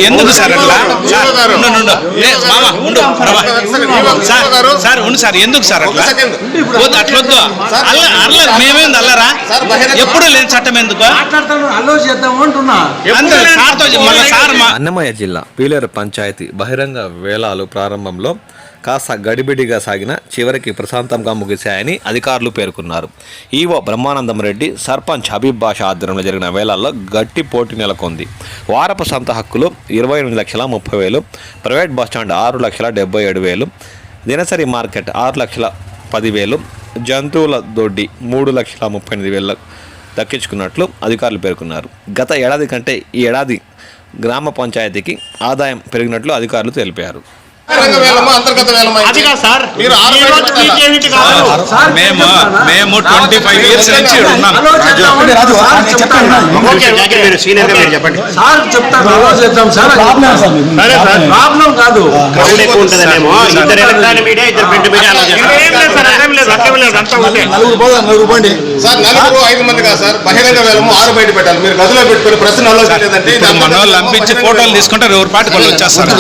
ఎందుకు సార్ అట్లా సార్ ఉండు సార్ ఎందుకు సార్ అట్లా అట్లొద్దు మేమేంది అల్లరా ఎప్పుడు లేని చట్టం ఎందుకు అన్నమయ్య జిల్లా పీలేరు పంచాయతీ బహిరంగ వేలాలు ప్రారంభంలో కాస్త గడిబిడిగా సాగిన చివరికి ప్రశాంతంగా ముగిశాయని అధికారులు పేర్కొన్నారు. ఈవో బ్రహ్మానందం రెడ్డి, సర్పంచ్ హబీబ్ బాషా ఆధ్వర్యంలో జరిగిన వేలాల్లో గట్టి పోటీ నెలకొంది. వారపు సంత హక్కులు 28,30,000, ప్రైవేట్ బస్టాండ్ 6,77,000, దినసరి మార్కెట్ 6,10,000, జంతువుల దొడ్డి 3,38,000 దక్కించుకున్నట్లు అధికారులు పేర్కొన్నారు. గత ఏడాది కంటే ఈ ఏడాది గ్రామ పంచాయతీకి ఆదాయం పెరిగినట్లు అధికారులు తెలిపారు. మేము 25 years నుంచి ఉన్నాం. మన వాళ్ళు పంపించి ఫోటోలు తీసుకుంటారు, ఎవరి పాటు వాళ్ళు వచ్చేస్తారు.